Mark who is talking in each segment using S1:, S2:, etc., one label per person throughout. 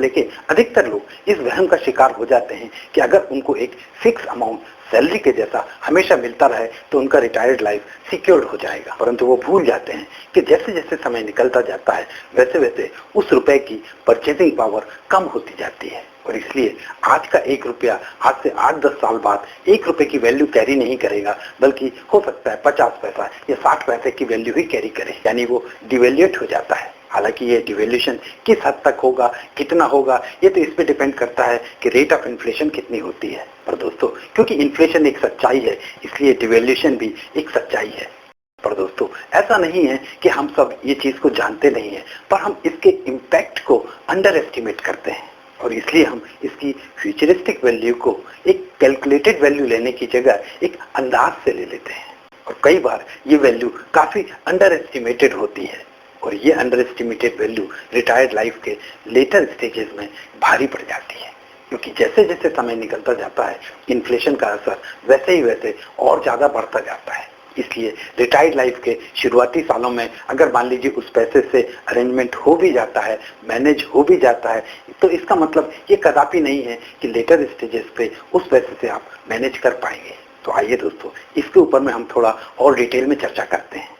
S1: लेके अधिकतर लोग इस वहम का शिकार हो जाते हैं कि अगर उनको एक फिक्स अमाउंट सैलरी के जैसा हमेशा मिलता रहे तो उनका रिटायर्ड लाइफ सिक्योर्ड हो जाएगा। परंतु वो भूल जाते हैं कि जैसे जैसे समय निकलता जाता है वैसे वैसे उस रुपए की परचेजिंग पावर कम होती जाती है। और इसलिए आज का 1 रुपया आज से 8-10 साल बाद 1 रुपए की वैल्यू कैरी नहीं करेगा, बल्कि हो सकता है 50 पैसा या 60 पैसे की वैल्यू ही कैरी करे, यानी वो डिवेल्यूएट हो जाता है। हालांकि ये डिवेल्यूशन किस हद तक होगा, कितना होगा, ये तो इस पे डिपेंड करता है कि रेट ऑफ इन्फ्लेशन कितनी होती है। पर दोस्तों, क्योंकि इन्फ्लेशन एक सच्चाई है, इसलिए डिवेल्यूशन भी एक सच्चाई है। पर दोस्तों, ऐसा नहीं है कि हम सब ये चीज को जानते नहीं है, पर हम इसके इम्पैक्ट को अंडर एस्टिमेट करते हैं और इसलिए हम इसकी फ्यूचरिस्टिक वैल्यू को एक कैलकुलेटेड वैल्यू लेने की जगह एक अंदाज से ले लेते हैं। और कई बार ये वैल्यू काफी अंडर एस्टिमेटेड होती है और ये under estimated value retired life के लेटर स्टेजेस में भारी पड़ जाती है, क्योंकि जैसे जैसे समय निकलता जाता है इन्फ्लेशन का असर वैसे ही वैसे और ज्यादा बढ़ता जाता है। इसलिए रिटायर्ड लाइफ के शुरुआती सालों में अगर मान लीजिए उस पैसे से अरेंजमेंट हो भी जाता है, मैनेज हो भी जाता है, तो इसका मतलब ये कदापि नहीं है कि लेटर स्टेजेस पे उस पैसे से आप मैनेज कर पाएंगे। तो आइए दोस्तों, इसके ऊपर में हम थोड़ा और डिटेल में चर्चा करते हैं।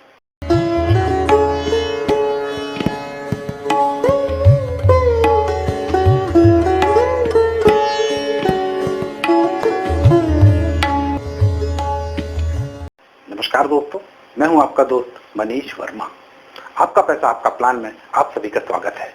S1: नमस्कार दोस्तों, मैं हूं आपका दोस्त मनीष वर्मा। आपका पैसा आपका प्लान में आप सभी का स्वागत है।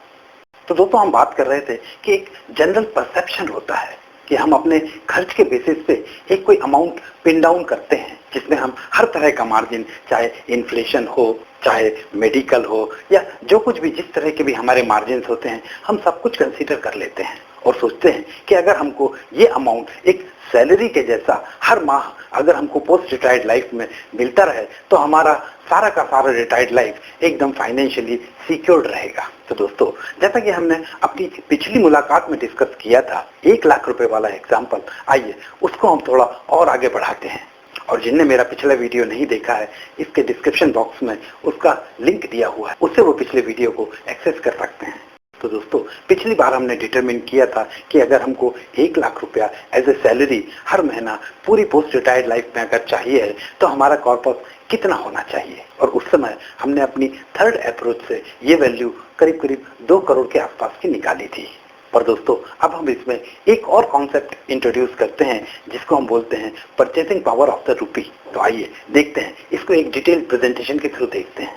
S1: तो दोस्तों, हम बात कर रहे थे कि एक जनरल परसेप्शन होता है कि हम अपने खर्च के बेसिस पे एक कोई अमाउंट पिन डाउन करते हैं जिसमें हम हर तरह का मार्जिन, चाहे इन्फ्लेशन हो, चाहे मेडिकल हो या जो कुछ भी, जिस तरह के भी हमारे मार्जिन होते हैं, हम सब कुछ कंसीडर कर लेते हैं और सोचते हैं कि अगर हमको ये अमाउंट एक सैलरी के जैसा हर माह अगर हमको पोस्ट रिटायर्ड लाइफ में मिलता रहे तो हमारा सारा का सारा रिटायर्ड लाइफ एकदम फाइनेंशियली सिक्योर्ड रहेगा। तो दोस्तों, जैसा कि हमने अपनी पिछली मुलाकात में डिस्कस किया था 1 लाख रुपए वाला एग्जाम्पल, आइए उसको हम थोड़ा और आगे बढ़ाते हैं। और जिनने मेरा पिछला वीडियो नहीं देखा है, इसके डिस्क्रिप्शन बॉक्स में उसका लिंक दिया हुआ है, उससे वो पिछले वीडियो को एक्सेस कर सकते हैं। तो दोस्तों, पिछली बार हमने डिटरमिन किया था कि अगर हमको 1 लाख रुपया एज ए सैलरी हर महीना पूरी पोस्ट रिटायर्ड लाइफ में अगर चाहिए है तो हमारा कॉर्पस कितना होना चाहिए। और उस समय हमने अपनी थर्ड अप्रोच से ये वैल्यू करीब करीब 2 करोड़ के आसपास की निकाली थी। पर दोस्तों, अब हम इसमें एक और कॉन्सेप्ट इंट्रोड्यूस करते हैं जिसको हम बोलते हैं purchasing power of the rupee. तो आइए देखते हैं, इसको एक डिटेल प्रेजेंटेशन के थ्रू देखते हैं।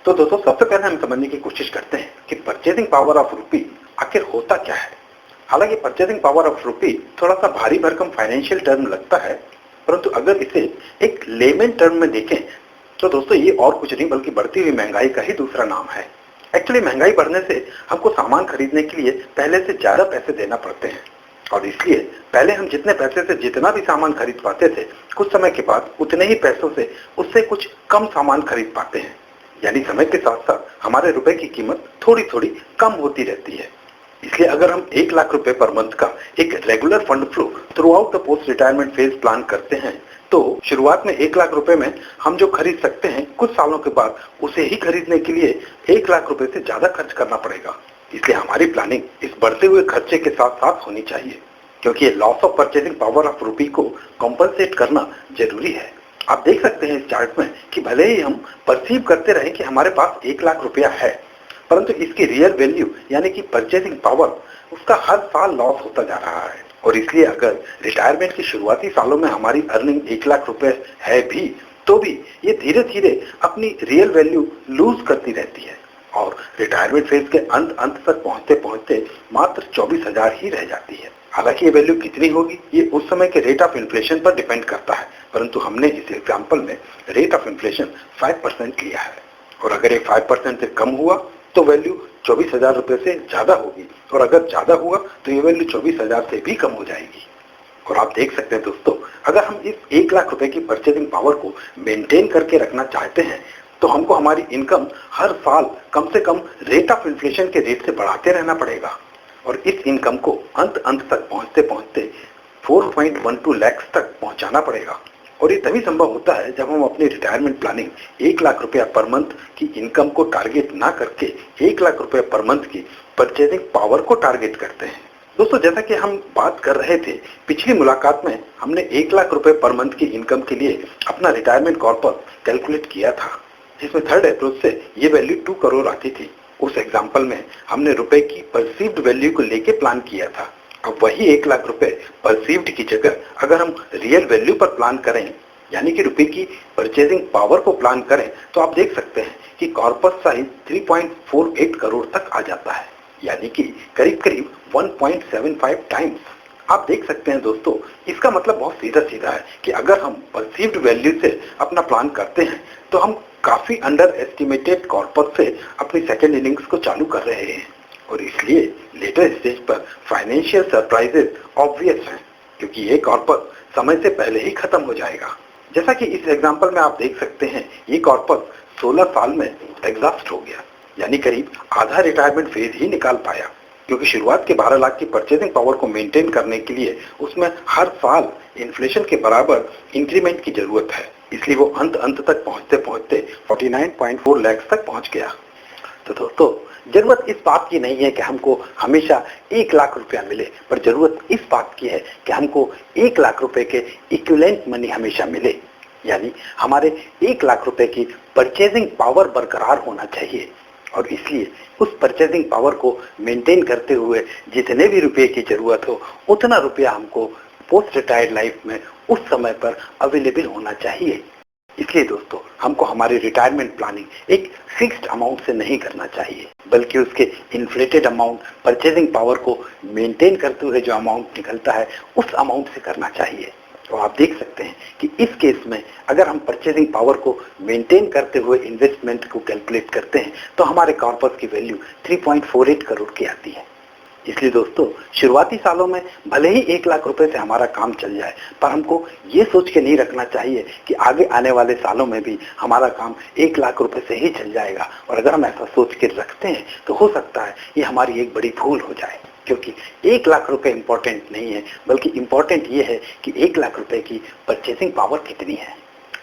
S1: तो दोस्तों, सबसे पहले हम समझने की कोशिश करते हैं कि परचेसिंग पावर ऑफ रूपी आखिर होता क्या है। हालांकि परचेसिंग पावर ऑफ रूपी थोड़ा सा भारी भरकम फाइनेंशियल टर्म लगता है, परंतु अगर इसे एक लेमन टर्म में देखें तो दोस्तों ये और कुछ नहीं बल्कि बढ़ती हुई महंगाई का ही दूसरा नाम है। एक्चुअली महंगाई बढ़ने से हमको सामान खरीदने के लिए पहले से ज्यादा पैसे देना पड़ते हैं और इसलिए पहले हम जितने पैसे से जितना भी सामान खरीद पाते थे, कुछ समय के बाद उतने ही पैसों से उससे कुछ कम सामान खरीद पाते हैं। यानी समय के साथ साथ हमारे रुपए की कीमत थोड़ी थोड़ी कम होती रहती है। इसलिए अगर हम 1 लाख रुपए पर मंथ का एक regular fund flow through out the post retirement phase plan करते हैं तो शुरुआत में 1 लाख रुपए में हम जो खरीद सकते हैं, कुछ सालों के बाद उसे ही खरीदने के लिए 1 लाख रुपए से ज्यादा खर्च करना पड़ेगा। इसलिए हमारी प्लानिंग इस बढ़ते हुए खर्चे के साथ साथ होनी चाहिए, क्योंकि ये loss of purchasing power of रूपी को कॉम्पनसेट करना जरूरी है। आप देख सकते हैं इस चार्ट में कि भले ही हम परसीव करते रहे कि हमारे पास 1 लाख रुपया है, परंतु इसकी रियल वैल्यू यानी कि परचेसिंग पावर उसका हर साल लॉस होता जा रहा है। और इसलिए अगर रिटायरमेंट के शुरुआती सालों में हमारी अर्निंग 1 लाख रुपए है भी, तो भी ये धीरे धीरे अपनी रियल वैल्यू लूज करती रहती है और रिटायरमेंट फेज के अंत तक पहुंचते पहुंचते मात्र 24,000 ही रह जाती है। हालांकि ये वैल्यू कितनी होगी ये उस समय के रेट ऑफ इन्फ्लेशन पर डिपेंड करता है, परंतु हमने इस एग्जाम्पल में रेट ऑफ इन्फ्लेशन 5% लिया है और अगर ये 5% से कम हुआ तो वैल्यू 24,000 रुपए से ज्यादा होगी और अगर ज्यादा हुआ तो ये वैल्यू 24,000 से भी कम हो जाएगी। और आप देख सकते हैं दोस्तों, अगर हम इस 1 लाख रुपए की परचेसिंग पावर को मेंटेन करके रखना चाहते हैं तो हमको हमारी इनकम हर साल कम से कम रेट ऑफ इन्फ्लेशन के रेट से बढ़ाते रहना पड़ेगा और इस इनकम को अंत तक पहुंचते पहुंचते 4.12 लाख तक पहुंचाना पड़ेगा। और ये तभी संभव होता है जब हम अपनी रिटायरमेंट प्लानिंग 1 लाख रुपया पर मंथ की इनकम को टारगेट ना करके 1 लाख रुपया पर मंथ की परचेजिंग पावर को टारगेट करते हैं। दोस्तों, जैसा कि हम बात कर रहे थे, पिछली मुलाकात में हमने 1 लाख रुपए पर मंथ की इनकम के लिए अपना रिटायरमेंट कॉर्पस कैलकुलेट किया था, जिसमें 3rd अप्रोच से ये वैल्यू 2 करोड़ आती थी। उस एग्जाम्पल में हमने रुपए की परसीव्ड वैल्यू को लेके प्लान किया था। अब वही 1 लाख रुपए परसीव्ड की जगह अगर हम रियल वैल्यू पर प्लान करें, यानी कि रुपए की परचेजिंग पावर को प्लान करें, तो आप देख सकते हैं कि कॉर्पस साइज 3.48 करोड़ तक आ जाता है, यानी कि करीब करीब 1.75 टाइम्स। आप देख सकते हैं दोस्तों, इसका मतलब बहुत सीधा सीधा है कि अगर हम परसीव्ड वैल्यू से अपना प्लान करते हैं तो हम काफी अंडर एस्टिमेटेड कॉर्पस से अपनी सेकेंड इनिंग्स को चालू कर रहे हैं, और इसलिए लेटर स्टेज पर फाइनेंशियल सरप्राइजेस ऑब्वियस हैं, क्योंकि ये कॉर्पस समय से पहले ही खत्म हो जाएगा। जैसा कि इस एग्जाम्पल में आप देख सकते हैं, ये कॉर्पस 16 साल में एग्जॉस्ट हो गया, यानी करीब आधा रिटायरमेंट फेज ही निकाल पाया, क्योंकि शुरुआत के 12 लाख की परचेजिंग पावर को मेंटेन करने के लिए उसमें हर साल इन्फ्लेशन के बराबर इंक्रीमेंट की जरूरत है। इसलिए वो अंत तक पहुंचते पहुंचते 49.4 लाख तक पहुंच गया। तो दोस्तों, जरूरत इस बात की नहीं है कि हमको हमेशा 1 लाख रुपया मिले, पर जरूरत इस बात की है कि हमको 1 लाख रुपए के इक्विवेलेंट मनी हमेशा मिले, यानी हमारे 1 लाख रुपए की परचेजिंग पावर बरकरार होना चाहिए। और इसलिए उस परचेजिंग पावर को मेंटेन करते हुए जितने भी रुपए की जरूरत हो, उतना रुपया हमको पोस्ट रिटायर्ड लाइफ में उस समय पर अवेलेबल होना चाहिए। इसलिए दोस्तों, हमको हमारी रिटायरमेंट प्लानिंग एक फिक्स्ड अमाउंट से नहीं करना चाहिए, बल्कि उसके इन्फ्लेटेड अमाउंट, परचेजिंग पावर को मेंटेन करते हुए जो अमाउंट निकलता है उस अमाउंट से करना चाहिए। तो आप देख सकते हैं कि इस केस में अगर हम परचेजिंग पावर को मेंटेन करते हुए इन्वेस्टमेंट को कैलकुलेट करते हैं तो हमारे कॉर्पस की वैल्यू 3.48 करोड़ की आती है। इसलिए दोस्तों, शुरुआती सालों में भले ही 1 लाख रुपए से हमारा काम चल जाए, पर हमको ये सोच के नहीं रखना चाहिए कि आगे आने वाले सालों में भी हमारा काम 1 लाख रुपए से ही चल जाएगा। और अगर हम ऐसा सोच के रखते हैं तो हो सकता है ये हमारी एक बड़ी भूल हो जाए, क्योंकि 1 लाख रुपए इंपॉर्टेंट नहीं है, बल्कि इंपॉर्टेंट ये है कि 1 लाख रुपए की परचेसिंग पावर कितनी है।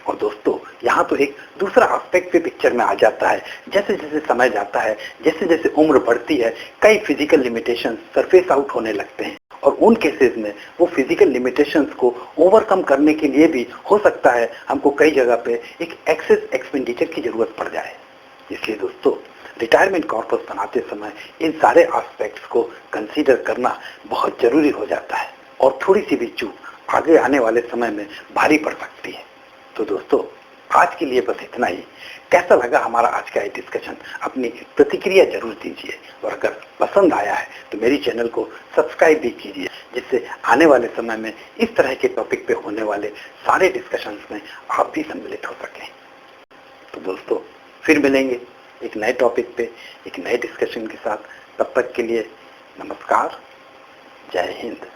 S1: और दोस्तों, यहाँ तो एक दूसरा एस्पेक्ट भी पिक्चर में आ जाता है। जैसे जैसे समय जाता है, जैसे जैसे उम्र बढ़ती है, कई फिजिकल लिमिटेशंस सरफेस आउट होने लगते हैं, और उन केसेस में वो फिजिकल लिमिटेशंस को ओवरकम करने के लिए भी हो सकता है हमको कई जगह पे एक एक्सेस एक्सपेंडिचर की जरूरत पड़ जाए। इसलिए दोस्तों, रिटायरमेंट कॉर्पस बनाते समय इन सारे एस्पेक्ट्स को कंसीडर करना बहुत जरूरी हो जाता है, और थोड़ी सी भी चूक आगे आने वाले समय में भारी पड़ सकती है। तो दोस्तों, आज के लिए बस इतना ही। कैसा लगा हमारा आज का ये डिस्कशन, अपनी प्रतिक्रिया जरूर दीजिए, और अगर पसंद आया है तो मेरी चैनल को सब्सक्राइब भी कीजिए, जिससे आने वाले समय में इस तरह के टॉपिक पे होने वाले सारे डिस्कशंस में आप भी सम्मिलित हो सकें। तो दोस्तों, फिर मिलेंगे एक नए टॉपिक पे, एक नए डिस्कशन के साथ। तब तक के लिए नमस्कार, जय हिंद।